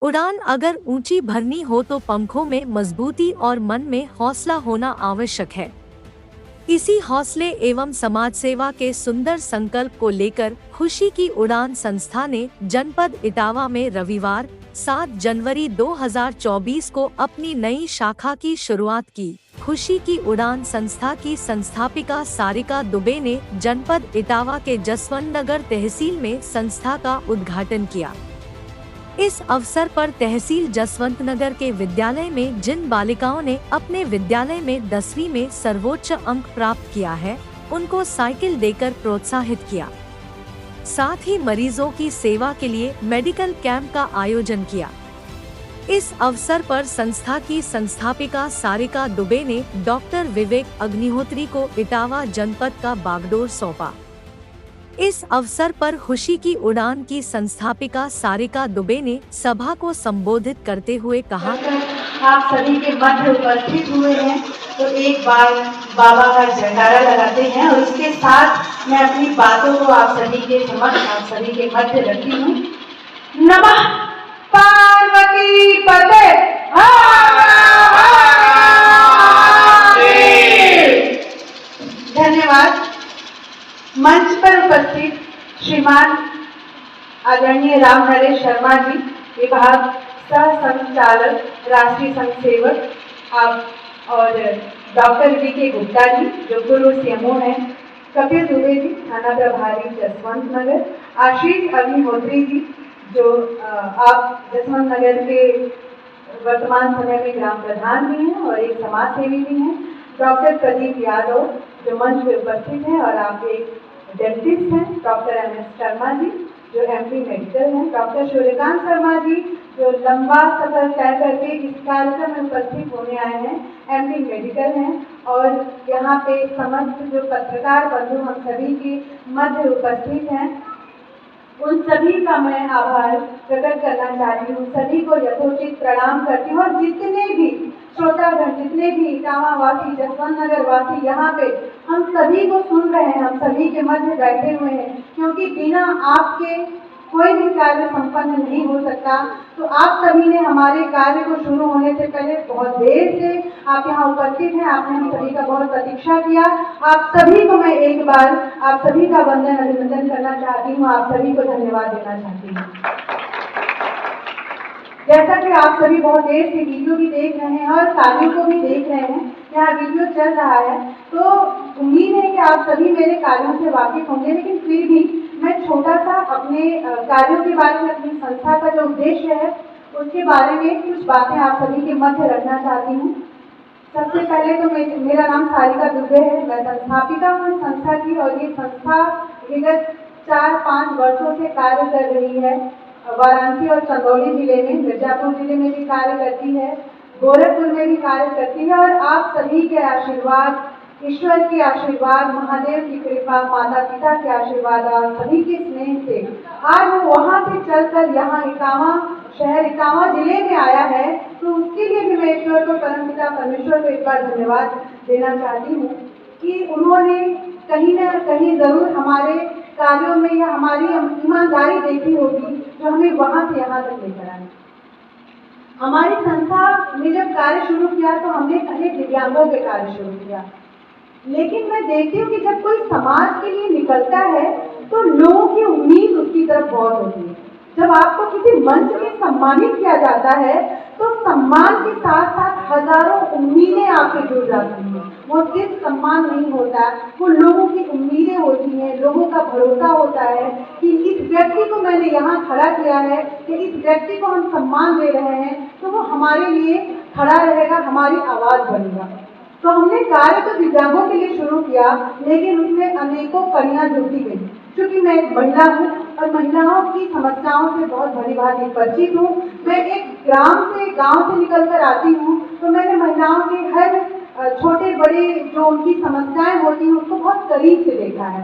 उड़ान अगर ऊंची भरनी हो तो पंखों में मजबूती और मन में हौसला होना आवश्यक है। इसी हौसले एवं समाज सेवा के सुंदर संकल्प को लेकर खुशी की उड़ान संस्था ने जनपद इटावा में रविवार 7 जनवरी 2024 को अपनी नई शाखा की शुरुआत की। खुशी की उड़ान संस्था की संस्थापिका सारिका दुबे ने जनपद इटावा के जसवंत नगर तहसील में संस्था का उद्घाटन किया। इस अवसर पर तहसील जसवंत नगर के विद्यालय में जिन बालिकाओं ने अपने विद्यालय में 10वीं में सर्वोच्च अंक प्राप्त किया है, उनको साइकिल देकर प्रोत्साहित किया। साथ ही मरीजों की सेवा के लिए मेडिकल कैंप का आयोजन किया। इस अवसर पर संस्था की संस्थापिका सारिका दुबे ने डॉक्टर विवेक अग्निहोत्री को इटावा जनपद का बागडोर सौंपा। इस अवसर पर खुशी की उड़ान की संस्थापिका सारिका दुबे ने सभा को संबोधित करते हुए कहा, आप सभी के मध्य उपस्थित हुए हैं तो एक बार बाबा का जयकारा लगाते हैं और इसके साथ मैं अपनी बातों को आप सभी के समक्ष, आप सभी के मध्य रखती हूँ। नमः पार्वती पते। धन्यवाद। मंच पर उपस्थित श्रीमान आदरणीय राम नरेश शर्मा जी, विभाग सह संचालक राष्ट्रीय संघ सेवक, आप और डॉक्टर वी.के. गुप्ता जी जो पूर्व सीएमओ हैं, कपिल दुबे जी थाना प्रभारी जसवंत नगर, आशीष अग्निहोत्री जी जो आप जसवंत नगर के वर्तमान समय में ग्राम प्रधान भी हैं और एक समाज सेवी भी हैं, डॉक्टर प्रदीप यादव जो मंच पर उपस्थित हैं और आप एक डेंटिस्ट हैं, डॉक्टर एम.एस. शर्मा जी जो एमपी मेडिकल हैं, डॉक्टर सूर्यकांत शर्मा जी जो लंबा सफर तय करके इस कार्यक्रम में उपस्थित होने आए हैं, एमपी मेडिकल हैं, और यहाँ पे समस्त जो पत्रकार बंधु हम सभी के मध्य उपस्थित हैं, उन सभी का मैं आभार प्रकट करना चाहती हूँ। सभी को यथोचित प्रणाम करती हूँ और जितने भी श्रोतागण, जितने भी इटावा वासी, जसवंत नगर वासी यहाँ पे हम सभी को सुन रहे हैं, हम सभी के मध्य बैठे हुए हैं, क्योंकि बिना आपके कोई भी कार्य संपन्न नहीं हो सकता। तो आप सभी ने हमारे कार्य को शुरू होने से पहले बहुत देर से आप यहाँ उपस्थित हैं, आपने हम सभी का बहुत प्रतीक्षा किया। आप सभी को मैं एक बार आप सभी का वंदन अभिनंदन करना चाहती हूँ, आप सभी को धन्यवाद देना चाहती हूँ। जैसा कि आप सभी बहुत देर से वीडियो भी देख रहे हैं और कार्यों को भी देख रहे हैं, यहाँ वीडियो चल रहा है, तो उम्मीद है कि आप सभी मेरे कार्यों से वाकिफ होंगे, लेकिन फिर भी मैं छोटा सा अपने कार्यों के बारे में, अपनी संस्था का जो उद्देश्य है उसके बारे में कुछ बातें आप सभी के मध्य रखना चाहती हूँ। सबसे पहले तो मेरा नाम सारिका दुबे है, मैं संस्थापिका हूँ इस संस्था की, और ये संस्था विगत 4-5 वर्षों से कार्य कर रही है। वाराणसी और चंदौली जिले में, मिर्जापुर जिले में भी कार्य करती है, गोरखपुर में भी कार्य करती है, और आप सभी के आशीर्वाद, ईश्वर के आशीर्वाद, महादेव की कृपा, माता पिता के आशीर्वाद और सभी के स्नेह से आज वो वहाँ से चलकर यहाँ इटावा शहर, इटावा जिले में आया है। तो उसके लिए भी मैं ईश्वर को, परमपिता परमेश्वर को एक बार धन्यवाद देना चाहती हूँ कि उन्होंने कहीं न कहीं जरूर हमारे कार्यों में या हमारी ईमानदारी देखी होगी जो हमें वहाँ से यहाँ तक लेकर आए। हमारी संस्था ने जब कार्य शुरू किया तो हमने पहले दिव्यांगों पे कार्य शुरू किया, लेकिन मैं देखती हूँ कि जब कोई समाज के लिए निकलता है तो लोगों की उम्मीद उसकी तरफ बहुत होती है। जब आपको किसी मंच में सम्मानित किया जाता है तो सम्मान के साथ साथ हजारों उम्मीदें आपसे जुड़ जाती हैं। वो सिर्फ सम्मान नहीं होता, वो लोगों की उम्मीदें होती हैं, लोगों का भरोसा होता है कि इस व्यक्ति को मैंने यहाँ खड़ा किया है, कि इस व्यक्ति को हम सम्मान दे रहे हैं तो वो हमारे लिए खड़ा रहेगा, हमारी आवाज़ बनेगा। तो हमने कार्य तो दिव्यांगों के लिए शुरू किया, लेकिन उसमें अनेकों कड़ियाँ जुड़ती गई। क्योंकि मैं एक महिला हूँ और महिलाओं की समस्याओं से बहुत भली भांति परिचित हूँ। मैं एक गांव से निकल कर आती हूँ, तो मैंने महिलाओं के हर छोटे बड़े जो उनकी समस्याएं होती हैं उसको बहुत करीब से देखा है।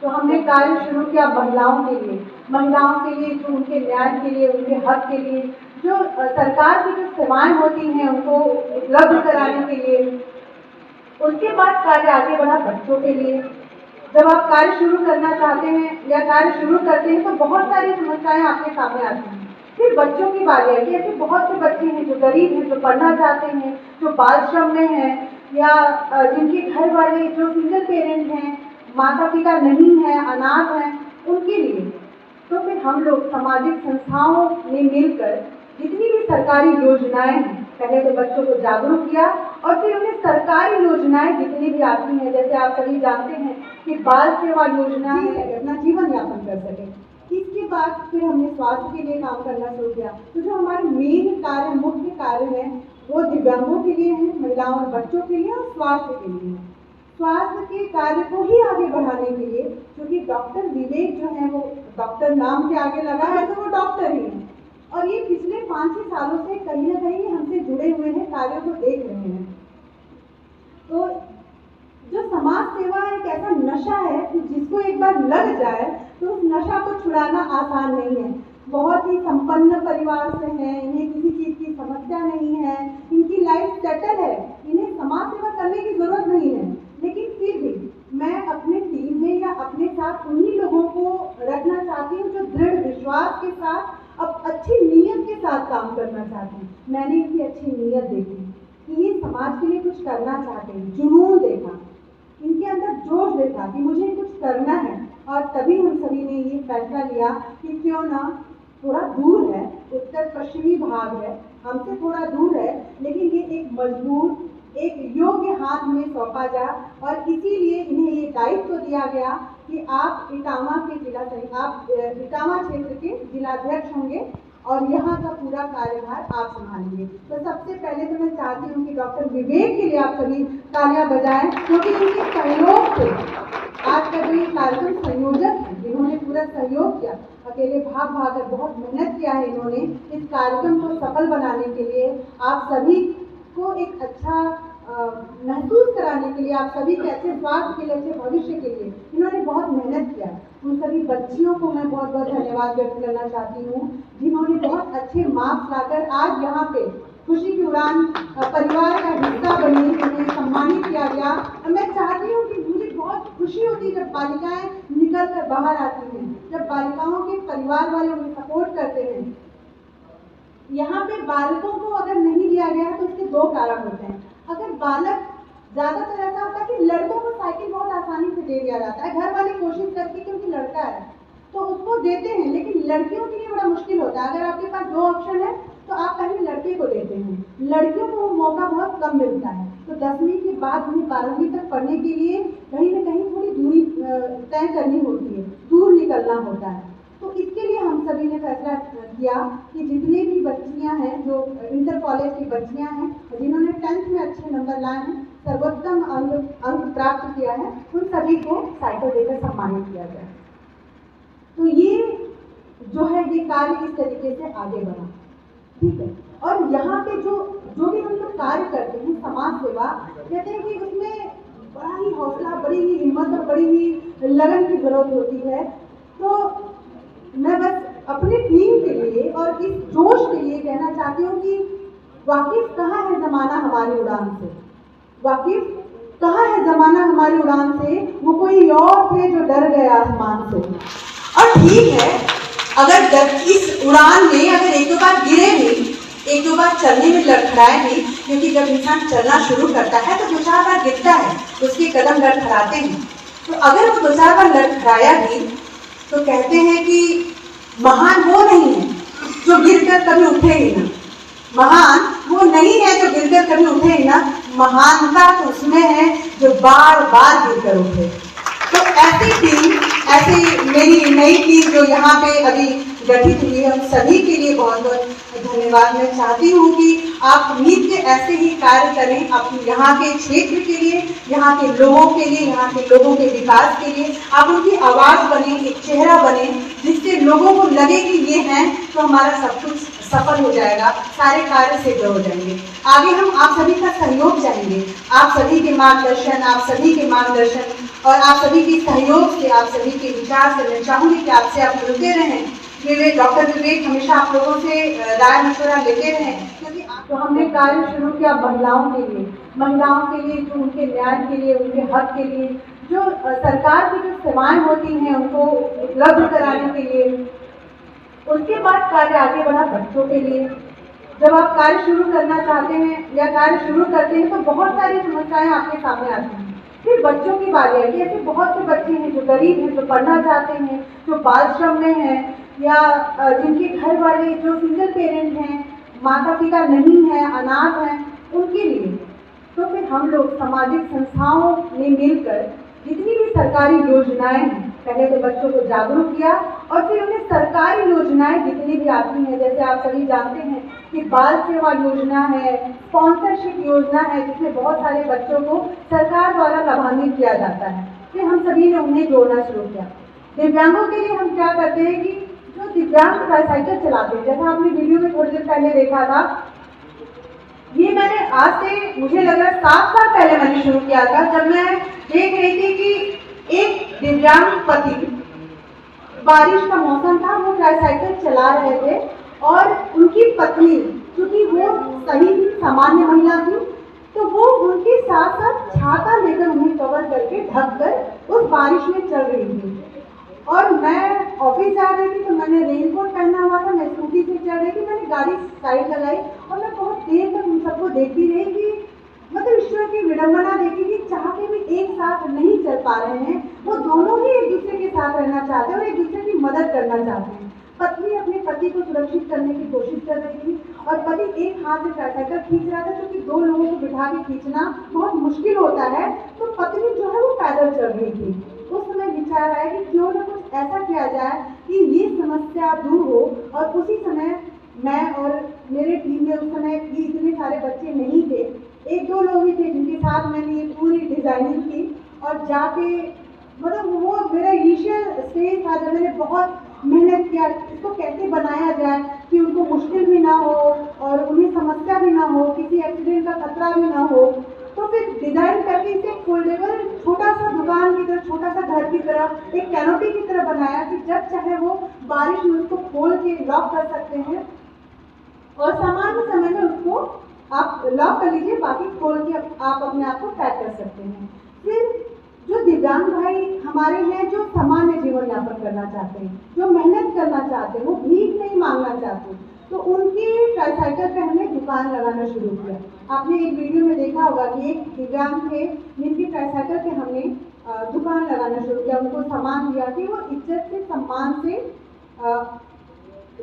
तो हमने कार्य शुरू किया महिलाओं के लिए, जो उनके न्याय के लिए, उनके हक के लिए, जो सरकार की जो सेवाएं होती हैं उनको उपलब्ध कराने के लिए। उसके बाद कार्य आगे बढ़ा बच्चों के लिए। जब आप कार्य शुरू करना चाहते हैं या कार्य शुरू करते हैं तो बहुत सारी समस्याएं आपके सामने आती हैं। फिर बच्चों की बारी है कि ऐसे बहुत से बच्चे हैं जो गरीब हैं, जो पढ़ना चाहते हैं, जो बाल श्रम में हैं या जिनके घर वाले जो सिंगल पेरेंट हैं, माता पिता नहीं हैं, अनाथ हैं, उनके लिए। तो फिर हम लोग सामाजिक संस्थाओं में मिलकर जितनी भी सरकारी योजनाएं हैं, पहले तो बच्चों को जागरूक किया और फिर उन्हें सरकारी योजनाएं जितनी भी आती हैं, जैसे आप सभी जानते हैं कि बाल सेवा योजना है, अपना जीवन यापन कर सके। इसके बाद फिर हमने स्वास्थ्य के लिए काम करना शुरू किया। तो जो हमारे मेन कार्य, मुख्य कार्य है, वो दिव्यांगों के लिए है, महिलाओं और बच्चों के लिए और स्वास्थ्य के लिए। स्वास्थ्य के कार्य को ही आगे बढ़ाने के लिए, क्योंकि डॉक्टर विवेक जो है वो डॉक्टर नाम के आगे लगा है तो वो डॉक्टर ही है और ये पिछले 5-6 सालों से कहीं ना कहीं हमसे जुड़े हुए हैं, कार्यों को देख रहे हैं। तो जो समाज सेवा एक ऐसा नशा है कि जिसको एक बार लग जाए तो उस नशा को छुड़ाना आसान नहीं है। बहुत ही संपन्न परिवार से हैं, इन्हें किसी चीज़ की समस्या नहीं है, इनकी लाइफ सेटल है, इन्हें समाज सेवा करने की जरूरत नहीं है, लेकिन फिर भी मैं अपने टीम में या अपने साथ उन्हीं लोगों को रखना चाहती हूँ जो दृढ़ विश्वास के साथ अब अच्छी नीयत के साथ काम करना चाहते हैं। मैंने इनकी अच्छी नीयत देखी कि ये समाज के लिए कुछ करना चाहते हैं, जुनून देखा, इनके अंदर जोश देखा कि मुझे कुछ करना है और तभी हम सभी ने ये फैसला लिया कि क्यों ना, थोड़ा दूर है, उत्तर पश्चिमी भाग है, हमसे थोड़ा दूर है, लेकिन ये एक मजबूत, एक योग्य हाथ में सौंपा जाए और इसीलिए इन्हें ये दायित्व दिया गया कि आप इटावा क्षेत्र के जिलाध्यक्ष होंगे और यहाँ का पूरा कार्यभार आप संभालेंगे। तो सबसे पहले तो मैं चाहती हूँ कि डॉक्टर विवेक के लिए आप सभी तालियां बजाएं, क्योंकि उनके सहयोग से आज का जो ये कार्यक्रम संयोजक है, जिन्होंने पूरा सहयोग किया, अकेले भाग कर बहुत मेहनत किया है इन्होंने इस कार्यक्रम को सफल बनाने के लिए, आप सभी को एक अच्छा महसूस कराने के लिए, आप सभी के अच्छे स्वास्थ्य के लिए, अच्छे भविष्य के लिए इन्होंने बहुत मेहनत किया। उन सभी बच्चियों को मैं बहुत बहुत धन्यवाद व्यक्त करना चाहती हूँ जिन्होंने बहुत अच्छे मार्क्स लाकर आज यहाँ पे खुशी की उड़ान परिवार का हिस्सा बनी, उन्हें सम्मानित किया गया। और मैं चाहती हूँ कि मुझे बहुत खुशी होती है जब बालिकाएं निकल कर बाहर आती हैं, जब बालिकाओं के परिवार वाले उन्हें सपोर्ट करते हैं। यहाँ पे बालकों को अगर नहीं लिया गया है तो उसके दो कारण होते हैं। अगर बालक, ज्यादातर ऐसा होता है कि लड़कों को साइकिल बहुत आसानी से दे दिया जाता है, घर वाले कोशिश करके क्योंकि लड़का है तो उसको देते हैं, लेकिन लड़कियों के लिए बड़ा मुश्किल होता है। अगर आपके पास दो ऑप्शन है तो आप पहले लड़के को देते हैं, लड़कियों को वो मौका बहुत कम मिलता है। तो 10वीं के बाद उन्हें 12वीं तक पढ़ने के लिए कहीं ना कहीं थोड़ी दूरी तय करनी होती है, दूर निकलना होता है। तो इसके लिए हम सभी ने फैसला किया कि जितने भी बच्चियां हैं, जो इंटर कॉलेज की बच्चियां हैं, जिन्होंने 10th में अच्छे नंबर लाए हैं, सर्वोत्तम अंक प्राप्त किया है, उन सभी को साइकिल देकर सम्मानित किया गया। तो ये जो है ये कार्य इस तरीके से आगे बढ़ा, ठीक है। और यहाँ पे जो भी हम लोग कार्य करते हैं समाज सेवा, कहते हैं कि उसमें बड़ा ही हौसला, बड़ी ही हिम्मत और बड़ी ही लगन की जरूरत होती है। तो मैं बस अपनी टीम के लिए और इस जोश के लिए कहना चाहती हूँ कि वाकिफ कहाँ है जमाना हमारी उड़ान से, वाकिफ कहाँ है जमाना हमारी उड़ान से, वो कोई और थे जो डर गए आसमान से। और ठीक है, अगर इस उड़ान में अगर एक दो बार गिरे भी, एक दो बार चलने में लड़खड़ाए भी, क्योंकि जब इंसान चलना शुरू करता है तो 2-4 बार गिरता है, उसके कदम लड़खड़ाते हैं। तो अगर वो 2-4 बार लड़खड़ाया भी तो कहते हैं कि महान वो नहीं है जो गिरकर कभी उठे ही ना, महान वो नहीं है जो गिरकर कभी उठे ही ना, महानता तो उसमें है जो बार बार गिरकर उठे। तो ऐसी टीम, ऐसी मेरी नई टीम जो यहाँ पे अभी गठित हुई है, उन सभी के लिए बहुत बहुत धन्यवाद। मैं चाहती हूँ कि आप मिल के ऐसे ही कार्य करें अपने यहाँ के क्षेत्र के लिए, यहाँ के लोगों के लिए, यहाँ के लोगों के विकास के लिए। आप उनकी आवाज़ बने, एक चेहरा बने, जिससे लोगों को लगे कि ये हैं तो हमारा सब कुछ सफल हो जाएगा, सारे कार्य सिद्ध हो जाएंगे। आगे हम आप सभी का सहयोग चाहेंगे, आप सभी के मार्गदर्शन, आप सभी के मार्गदर्शन और आप सभी के सहयोग से, आप सभी के विचार से मैं चाहूँगी कि आपसे आप जुड़ते रहें। डॉक्टर विवेक हमेशा आप लोगों से राय मशवरा लेते रहें, क्योंकि तो हमने कार्य शुरू किया महिलाओं के लिए, जो उनके न्याय के लिए, उनके हक के लिए, जो सरकार की जो सेवाएं होती हैं उनको उपलब्ध कराने के लिए। उसके बाद कार्य आगे बढ़ा बच्चों के लिए। जब आप कार्य शुरू करना चाहते हैं या कार्य शुरू करते हैं तो बहुत सारी समस्याएं आपके सामने आती हैं। फिर बच्चों की बारी है कि ऐसे बहुत से बच्चे हैं जो गरीब हैं, जो पढ़ना चाहते हैं, जो बाल श्रम में हैं या जिनके घर वाले जो सिंगल पेरेंट हैं, माता पिता नहीं हैं, अनाथ हैं, उनके लिए। तो फिर हम लोग सामाजिक संस्थाओं में मिलकर जितनी भी सरकारी योजनाएं हैं, पहले तो बच्चों को जागरूक किया और फिर उन्हें सरकारी योजनाएं जितनी भी आती हैं, जैसे आप सभी जानते हैं कि बाल सेवा योजना है, स्पॉन्सरशिप योजना है, जिसमें बहुत सारे बच्चों को सरकार द्वारा लाभान्वित किया जाता है। फिर हम सभी ने उन्हें जोड़ना शुरू किया। दिव्यांगों के लिए हम क्या करते हैं कि जो दिव्यांग ट्राईसाइकिल चलाते हैं, जैसा आपने वीडियो में थोड़ी देर पहले देखा था, ये मैंने आज से मुझे लग रहा है 7 साल पहले मैंने शुरू किया था, जब मैं देख रही थी कि एक दिव्यांग पति, बारिश का मौसम था, वो ट्राईसाइकिल चला रहे थे और उनकी पत्नी, क्योंकि वो सही सामान्य महिला थी, तो वो उनके साथ साथ छाता लेकर उन्हें कवर करके ढक कर उस बारिश में चल रही थी। और मैं ऑफिस जा रही थी तो मैंने रेनकोट पहना हुआ था, मैं स्कूटी से चल रही थी, मैंने गाड़ी साइड लगाई और मैं बहुत देर तक उन सबको देखती रही कि मतलब ईश्वर की विडंबना देखी कि चाह के भी एक साथ नहीं चल पा रहे हैं। वो दोनों ही एक दूसरे के साथ रहना चाहते हैं और एक दूसरे की मदद करना चाहते हैं। पत्नी अपने पति को सुरक्षित करने की कोशिश कर रही थी और पति एक हाथ से ट्राईसाइकिल खींच रहा था, क्योंकि 2 लोगों को बिठा के खींचना बहुत मुश्किल होता है, तो पत्नी जो है वो पैदल चल रही थी। उस समय विचार आया कि क्यों न कुछ ऐसा किया जाए कि ये समस्या दूर हो। और उसी समय मैं और मेरे टीम में उस समय ये इतने सारे बच्चे नहीं थे, 1-2 लोग ही थे जिनके साथ मैंने ये पूरी डिजाइनिंग की और जाके मतलब वो मेरा इनिशियल स्टेज था जब मैंने बहुत मेहनत किया इसको कैसे बनाया जाए कि उनको मुश्किल भी ना हो और उन्हें समस्या भी ना हो, किसी एक्सीडेंट का खतरा भी ना हो। तो फिर डिजाइन करके इसे फोल्डेबल छोटा सा दुकान की तरह, छोटा सा घर की तरह, एक कैनोपी की तरह बनाया कि जब चाहे वो बारिश में उसको खोल के लॉक कर सकते हैं और सामान्य समय में उसको आप लॉक कर लीजिए, बाकी खोल के आप अपने आप को पैक कर सकते हैं। फिर जो दिव्यांग भाई हमारे हैं, जो सामान्य जीवन यापन करना चाहते हैं, जो मेहनत करना चाहते हैं, वो भीख नहीं मांगना चाहते, तो उनकी ट्राईसाइकिल पे हमने दुकान लगाना शुरू किया। आपने एक वीडियो में देखा होगा कि एक दिव्यांग थे जिनकी ट्राईसाइकिल पे हमने दुकान लगाना शुरू किया, उनको सामान दिया कि वो इज्जत से, सम्मान से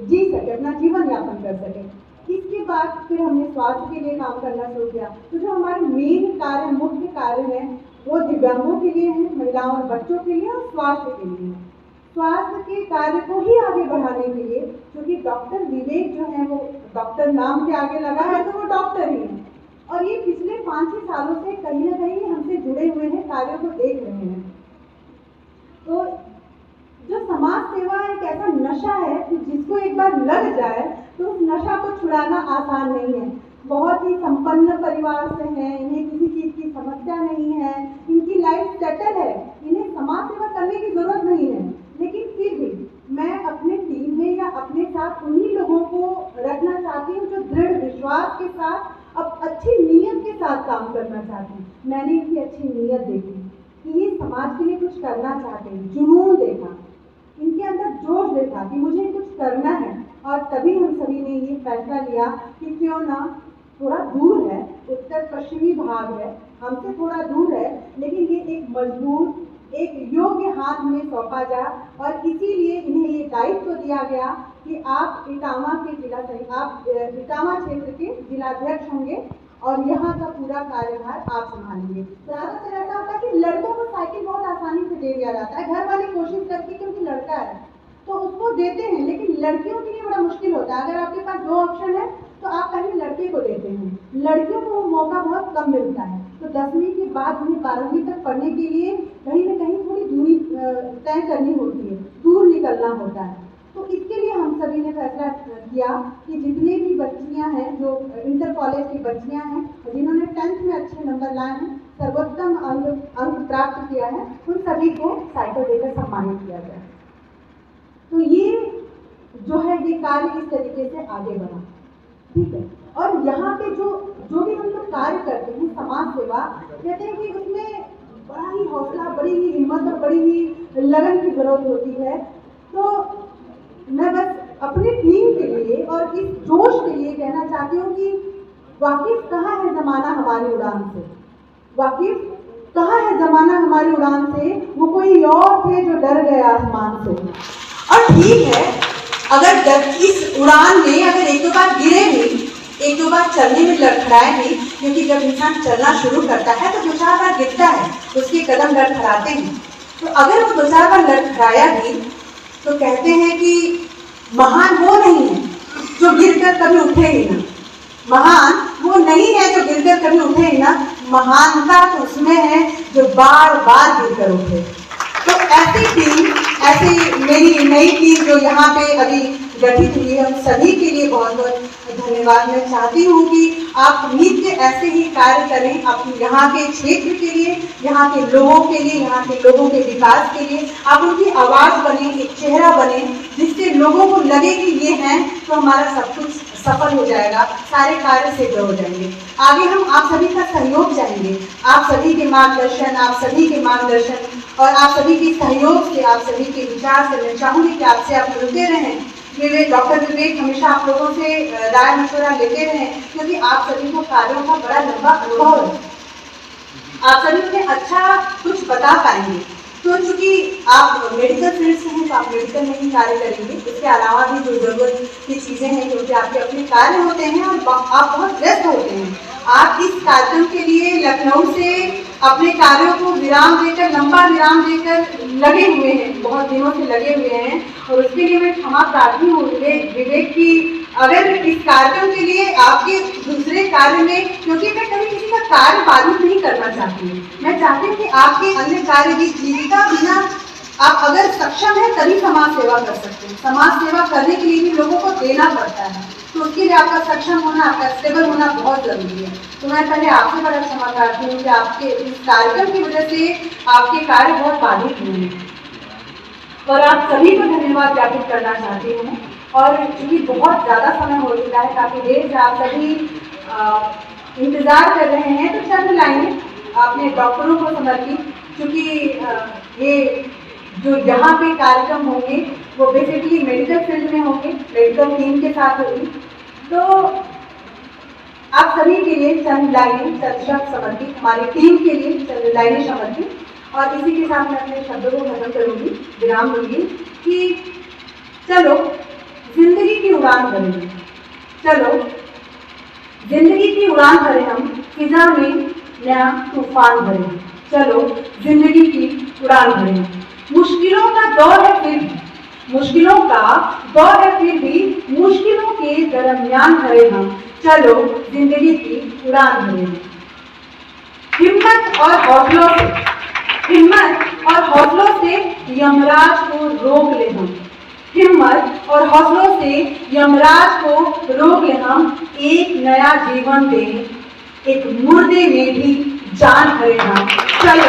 जी सके, अपना जीवन यापन कर सके। इसके बाद फिर हमने स्वास्थ्य के लिए काम करना शुरू किया। तो जो हमारे मेन कार्य, मुख्य कार्य है, वो दिव्यांगों के लिए है, महिलाओं और बच्चों के लिए और स्वास्थ्य के लिए। स्वास्थ्य के कार्य को ही आगे बढ़ाने के लिए, क्योंकि डॉक्टर विवेक जो है वो डॉक्टर नाम के आगे लगा है तो वो डॉक्टर ही है और ये पिछले 5-6 सालों से कहीं ना कहीं हमसे जुड़े हुए हैं, कार्यों को देख रहे हैं। तो जो समाज सेवा एक ऐसा नशा है कि जिसको एक बार लग जाए तो उस नशा को छुड़ाना आसान नहीं है। बहुत ही संपन्न परिवार से हैं, इन्हें किसी चीज़ की समस्या नहीं है, इनकी लाइफ सेटल है, इन्हें समाज सेवा करने की जरूरत नहीं है, लेकिन फिर भी मैं अपने टीम में या अपने साथ उन्हीं लोगों को रखना चाहती हूँ जो दृढ़ विश्वास के साथ, अब अच्छी नीयत के साथ काम करना चाहते हैं। मैंने इनकी अच्छी नीयत देखी कि ये समाज के लिए कुछ करना चाहते हैं, जुनून देखा, इनके अंदर जोश देखा कि मुझे कुछ करना है। और तभी हम सभी ने ये फैसला लिया कि क्यों ना, थोड़ा दूर है, उत्तर पश्चिमी भाग है, हमसे थोड़ा दूर है, लेकिन ये एक मजबूत, एक योग्य हाथ में सौंपा जाए और इसीलिए इन्हें ये दायित्व दिया गया कि आप इटावा के आप इटावा क्षेत्र के जिलाध्यक्ष होंगे और यहाँ का पूरा कार्यभार आप संभालेंगे। ज़्यादातर ऐसा होता है कि लड़कों को साइकिल बहुत आसानी से दे दिया जाता है, घर वाले कोशिश करके क्योंकि लड़का है तो उसको देते हैं, लेकिन लड़कियों के लिए बड़ा मुश्किल होता है। अगर आपके पास 2 ऑप्शन है तो आप पहले लड़के को देते हैं, लड़कियों को वो मौका बहुत कम मिलता है। तो 10वीं के बाद उन्हें 12वीं तक पढ़ने के लिए कहीं ना कहीं थोड़ी दूरी तय करनी होती है, दूर निकलना होता है। तो इसके लिए हम सभी ने फैसला किया कि जितने भी बच्चियां हैं, जो इंटर कॉलेज की बच्चियां हैं, जिन्होंने 10th में अच्छे नंबर लाए हैं, सर्वोत्तम अंक प्राप्त किया है, उन सभी को साइकिल देकर सम्मानित किया जाए। तो ये जो है ये कार्य इस तरीके से आगे बढ़ा, ठीक है। और यहाँ पे जो भी हम लोग कार्य करते हैं समाज सेवा, कहते हैं कि उसमें बड़ा ही हौसला, बड़ी ही हिम्मत और बड़ी ही लगन की जरूरत होती है। तो मैं बस अपनी टीम के लिए और इस जोश के लिए कहना चाहती हूँ कि वाकिफ कहाँ है ज़माना हमारी उड़ान से, वाकिफ कहाँ है ज़माना हमारी उड़ान से, वो कोई और थे जो डर गए आसमान से। और ठीक है, अगर इस उड़ान में अगर एक दो बार गिरे भी, एक दो बार चलने में लड़खड़ाए भी, क्योंकि जब इंसान चलना शुरू करता है तो दो चार बार गिरता है, उसके कदम लड़खड़ाते हैं। तो अगर वो दो चार बार लड़खड़ाया भी तो कहते हैं कि महान वो नहीं है जो गिरकर कभी उठे ही ना, महान वो नहीं है जो गिरकर कभी उठे ही ना, महानता तो उसमें है जो बार बार गिरकर उठे। तो ऐसी टीम, ऐसी मेरी नई टीम जो यहाँ पे अभी गठित हुई है, उन सभी के लिए बहुत बहुत धन्यवाद। मैं चाहती हूँ कि आप नित्य ऐसे ही कार्य करें अपने यहाँ के क्षेत्र के लिए, यहाँ के लोगों के लिए, यहाँ के लोगों के विकास के लिए। आप उनकी आवाज़ बने, एक चेहरा बने, जिससे लोगों को लगे कि ये हैं तो हमारा सब कुछ सफल हो जाएगा, सारे कार्य सिद्ध हो जाएंगे। आगे हम आप सभी का सहयोग चाहेंगे, आप सभी के मार्गदर्शन, आप सभी के मार्गदर्शन और आप सभी के सहयोग से, आप सभी के विचार से मैं चाहूँगी कि आपसे आप मिलते रहें। डॉक्टर विवेक हमेशा आप लोगों से राय मशवरा लेते रहें, क्योंकि आप सभी को कार्यों का बड़ा लंबा अनुभव है, आप सभी में अच्छा कुछ बता पाएंगे। तो चूंकि आप मेडिकल फील्ड से हैं तो आप मेडिकल में ही कार्य करेंगे, इसके अलावा भी जो जरूरत की चीज़ें हैं, क्योंकि आपके अपने कार्य होते हैं और आप बहुत व्यस्त होते हैं। आप इस कार्यक्रम के लिए लखनऊ से अपने कार्यों को विराम देकर, लंबा विराम देकर लगे हुए हैं, बहुत दिनों से लगे हुए हैं, और उसके लिए मैं क्षमा प्रार्थी हूँ विवेक की। अगर इस कार्यक्रम के लिए आपके दूसरे कार्य में, क्योंकि मैं कभी किसी का कार्य बाधित नहीं करना चाहती हूँ, मैं चाहती हूँ कि आपके अन्य कार्य की जीविका बिना आप अगर सक्षम है तभी समाज सेवा कर सकते हैं। समाज सेवा करने के लिए भी लोगों को देना पड़ता है, तो उसके लिए आपका सक्षम होना, आपका स्टेबल होना बहुत जरूरी है। तो मैं पहले आपसे बड़ा क्षमा चाहती हूँ कि आपके इस कार्यक्रम की वजह से आपके कार्य बहुत बाधित हुए हैं, और आप सभी को धन्यवाद ज्ञापित करना चाहती हूँ। और चूँकि बहुत ज़्यादा समय हो चुका है, काफ़ी देर से आप सभी इंतज़ार कर रहे हैं, तो चंद लाइनें आपने डॉक्टरों को समर्पित, क्योंकि ये जो यहाँ पे कार्यक्रम होंगे वो बेसिकली मेडिकल फील्ड में होंगे, मेडिकल टीम के साथ होगी। तो आप सभी के लिए चंद लाइनें, चंद शब्द समर्पित, हमारी टीम के लिए चंद लाइनें समर्पित, और इसी के साथ मैं अपने शब्दों को खत्म करूँगी, विराम दूंगी कि चलो जिंदगी की उड़ान भरें, चलो जिंदगी की उड़ान भरें, हम फिजा में नया तूफान भरें, चलो जिंदगी की उड़ान भरें। मुश्किलों का दौर है फिर भी, मुश्किलों का दौर है फिर भी, मुश्किलों के दरमियान भरे हम, चलो जिंदगी की उड़ान भरें। हिम्मत और हौसलों से, हिम्मत और हौसलों से यमराज को रोक ले हम, हिम्मत और हौसलों से यमराज को रोक ले हम, एक नया जीवन दें, एक मुर्दे में भी जान भरे हम, चलो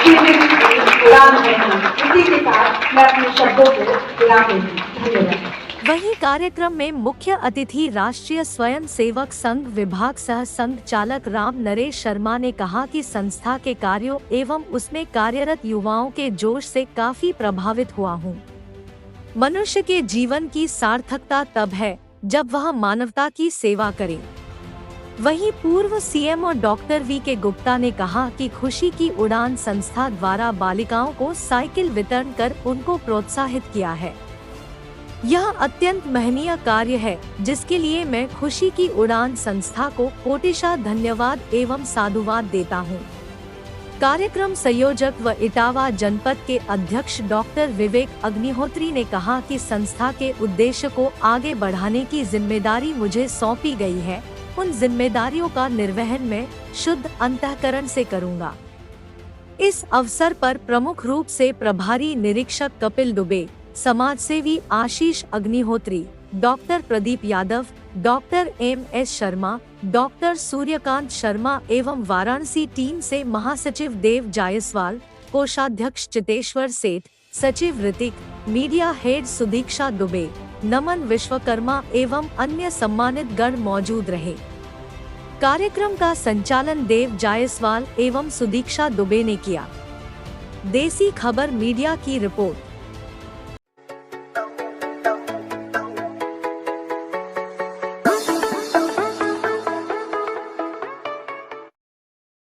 जिंदगी की उड़ान भरें हम। इसी के साथ मैं अपने शब्दों को विराम देती हूँ। धन्यवाद। वहीं कार्यक्रम में मुख्य अतिथि राष्ट्रीय स्वयं सेवक संघ विभाग सह संघ चालक राम नरेश शर्मा ने कहा कि संस्था के कार्यों एवं उसमें कार्यरत युवाओं के जोश से काफी प्रभावित हुआ हूँ। मनुष्य के जीवन की सार्थकता तब है जब वह मानवता की सेवा करे। वहीं पूर्व सीएमओ डॉक्टर वी के गुप्ता ने कहा कि खुशी की उड़ान संस्था द्वारा बालिकाओं को साइकिल वितरण कर उनको प्रोत्साहित किया है। यह अत्यंत महनीय कार्य है, जिसके लिए मैं खुशी की उड़ान संस्था को कोटिशा धन्यवाद एवं साधुवाद देता हूँ। कार्यक्रम संयोजक व इटावा जनपद के अध्यक्ष डॉक्टर विवेक अग्निहोत्री ने कहा कि संस्था के उद्देश्य को आगे बढ़ाने की जिम्मेदारी मुझे सौंपी गई है, उन जिम्मेदारियों का निर्वहन मैं शुद्ध अंतःकरण से करूंगा। इस अवसर पर प्रमुख रूप से प्रभारी निरीक्षक कपिल दुबे, समाजसेवी Ashish Agnihotri, doctor Pradeep Yadav, doctor M S. Sharma, doctor Suryakant Sharma एवं वाराणसी टीम से महासचिव देव जायसवाल, कोषाध्यक्ष चितेश्वर सेठ, सचिव ऋतिक, मीडिया हेड सुदीक्षा दुबे, नमन विश्वकर्मा एवं अन्य सम्मानित गण मौजूद रहे। कार्यक्रम का संचालन देव जायसवाल एवं सुदीक्षा दुबे ने किया। देसी खबर मीडिया की रिपोर्ट।